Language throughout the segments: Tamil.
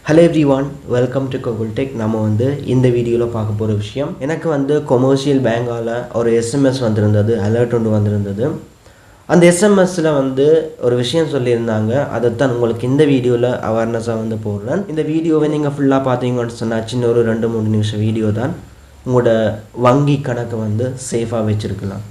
Hello everyone, welcome to Kokul Tech. நம்ம இந்த வீடியோல பார்க்க போற விஷயம் எனக்கு commercial bankல ஒரு SMS வந்திருந்தது, alert ஒன்று வந்திருந்தது. அந்த SMSல ஒரு விஷயம் சொல்லியிருந்தாங்க. அதை தான் உங்களுக்கு இந்த வீடியோல அவேர்னஸா போடுறேன். இந்த வீடியோவை நீங்க ஃபுல்லா பாத்தீங்கன்னு சொன்னா சின்ன ஒரு 2-3 நிமிஷம் வீடியோ தான். உங்களோட வங்கி கணக்கு சேஃபா வச்சிருக்கலாம்.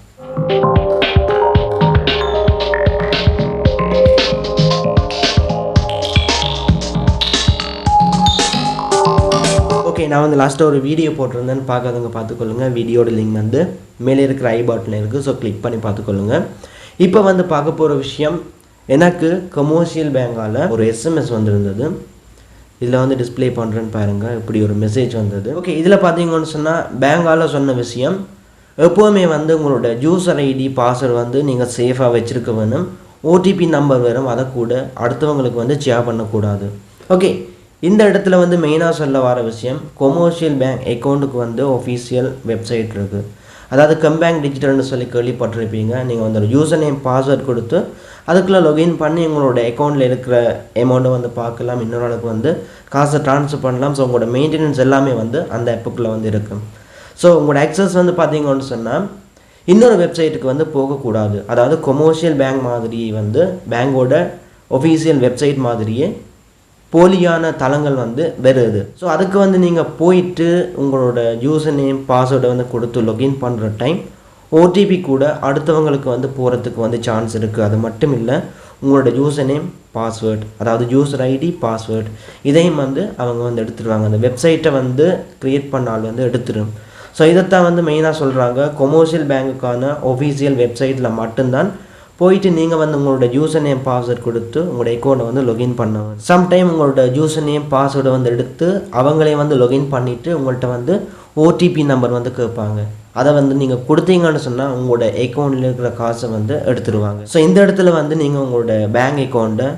ஓகே, நான் லாஸ்ட்டாக ஒரு வீடியோ போட்டிருந்தேன்னு பார்க்காதவங்க பார்த்துக்கொள்ளுங்க. வீடியோட லிங்க் மேலே இருக்கிற ஐ பட்டனில் இருக்குது. ஸோ கிளிக் பண்ணி பார்த்துக்கொள்ளுங்க. இப்போ பார்க்க போகிற விஷயம், எனக்கு கமர்ஷியல் பேங்கால் ஒரு SMS வந்திருந்தது. இதில் டிஸ்பிளே பண்ணுறேன்னு பாருங்கள். இப்படி ஒரு மெசேஜ் வந்தது. ஓகே, இதில் பார்த்தீங்கன்னு சொன்னால் பேங்கால் சொன்ன விஷயம், எப்போவுமே உங்களோட யூசர் ஐடி பாஸ்வேர்டு நீங்கள் சேஃபாக வச்சுருக்க வேணும். ஓடிபி நம்பர் வரும், அதை கூட அடுத்தவங்களுக்கு ஷேர் பண்ணக்கூடாது. ஓகே, இந்த இடத்துல மெயினாக சொல்ல வர விஷயம், கொமர்ஷியல் பேங்க் அக்கௌண்ட்டுக்கு ஒஃபிஷியல் வெப்சைட் இருக்குது. அதாவது கம்பேங்க் டிஜிட்டல்னு சொல்லி கேள்விப்பட்டிருப்பீங்க. நீங்கள் ஒரு யூசர் நேம் பாஸ்வேர்ட் கொடுத்து அதுக்குள்ளே லொகின் பண்ணி உங்களோட அக்கௌண்ட்டில் இருக்கிற அமௌண்ட்டை பார்க்கலாம். இன்னொரு அளவுக்கு காசை ட்ரான்ஸ்ஃபர் பண்ணலாம். ஸோ உங்களோட மெயின்டெனன்ஸ் எல்லாமே அந்த ஆப்புக்குள்ளே இருக்கும். ஸோ உங்களோட ஆக்சஸ் பார்த்தீங்கன்னு சொன்னால் இன்னொரு வெப்சைட்டுக்கு போகக்கூடாது. அதாவது கொமர்ஷியல் பேங்க் மாதிரி பேங்கோட ஒஃபிஷியல் வெப்சைட் மாதிரியே போலியான தளங்கள் வருது. ஸோ அதுக்கு நீங்கள் போயிட்டு உங்களோட யூசர் நேம் பாஸ்வேர்டை கொடுத்து லொகின் பண்ணுற டைம் ஓடிபி கூட அடுத்தவங்களுக்கு போகிறதுக்கு சான்ஸ் இருக்குது. அது மட்டும் இல்லை, உங்களோட யூசர் நேம் பாஸ்வேர்ட், அதாவது யூசர் ஐடி பாஸ்வேர்ட், இதையும் அவங்க எடுத்துருவாங்க. அந்த வெப்சைட்டை க்ரியேட் பண்ணால் எடுத்துடும். ஸோ இதைத்தான் மெயினாக சொல்கிறாங்க, கொமர்ஷியல் பேங்குக்கான ஒஃபிஷியல் வெப்சைட்டில் மட்டும்தான் போயிட்டு நீங்கள் உங்களோட யூசர் நேம் பாஸ்வேர்ட் கொடுத்து உங்களோட அக்கௌண்ட்டை லொகின் பண்ணுவாங்க. சம்டைம் உங்களோட யூசர் நேம் பாஸ்வேர்டை எடுத்து அவங்களே லொகின் பண்ணிவிட்டு உங்கள்கிட்ட ஓடிபி நம்பர் கேட்பாங்க. அதை நீங்கள் கொடுத்தீங்கன்னு சொன்னால் உங்களோட அக்கௌண்ட்டில் இருக்கிற காசை எடுத்துருவாங்க. ஸோ இந்த இடத்துல நீங்கள் உங்களோட பேங்க் அக்கௌண்ட்டை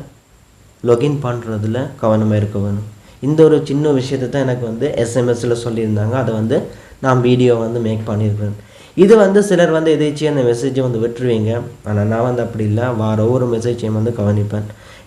லொகின் பண்ணுறதுல கவனமாக இருக்க வேணும். இந்த ஒரு சின்ன விஷயத்தை தான் எனக்கு எஸ்எம்எஸில் சொல்லியிருந்தாங்க. அதை நான் வீடியோ மேக் பண்ணியிருக்கிறேன். இது சிலர் எதாச்சும் அந்த மெசேஜை விட்டுருவீங்க. ஆனால் நான் அப்படி இல்லை, ஒவ்வொரு மெசேஜையும் கவனிப்பேன்.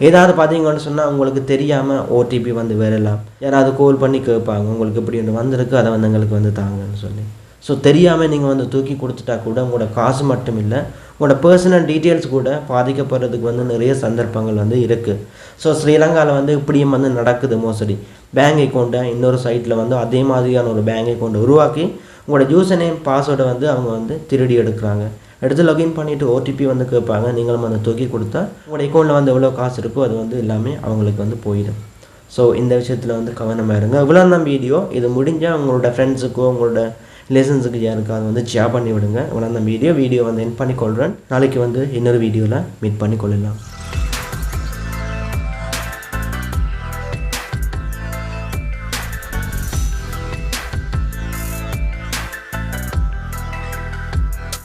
ஏதாவது பார்த்தீங்கன்னு சொன்னால் உங்களுக்கு தெரியாமல் ஓடிபி வரலாம். யாராவது கால் பண்ணி கேட்பாங்க, உங்களுக்கு இப்படி ஒன்று வந்திருக்கு, அதை எங்களுக்கு தாங்கன்னு சொல்லி. ஸோ தெரியாமல் நீங்கள் தூக்கி கொடுத்துட்டா கூட உங்களோட காசு மட்டும் இல்லை, உங்களோட பர்சனல் டீட்டெயில்ஸ் கூட பாதிக்கப்படுறதுக்கு நிறைய சந்தர்ப்பங்கள் இருக்குது. ஸோ ஸ்ரீலங்காவில் இப்படியும் நடக்குது மோசடி. பேங்க் அக்கௌண்ட்டை இன்னொரு சைட்டில் அதே மாதிரியான ஒரு பேங்க் அக்கௌண்ட்டை உருவாக்கி உங்களோட யூசர் நேம் பாஸ்வேர்டை அவங்க திருடி எடுக்கிறாங்க. எடுத்து லொகின் பண்ணிவிட்டு ஓடிபி கேட்பாங்க. நீங்களும் தூக்கி கொடுத்தா உங்களோட அக்கௌண்ட்டில் எவ்வளோ காசு இருக்கோ அது எல்லாமே அவங்களுக்கு போயிடும். ஸோ இந்த விஷயத்தில் கவனமாக இருங்க. இவ்வளோ தான் வீடியோ. இது முடிஞ்சால் உங்களோட ஃப்ரெண்ட்ஸுக்கோ உங்களோட ரிலேஷன்ஸுக்கு யாருக்காவது ஷேர் பண்ணி விடுங்க. இவ்வளோ தான் வீடியோ என் பண்ணிக்கொள்கிறேன். நாளைக்கு இன்னொரு வீடியோவில் மீட் பண்ணிக்கொள்ளலாம்.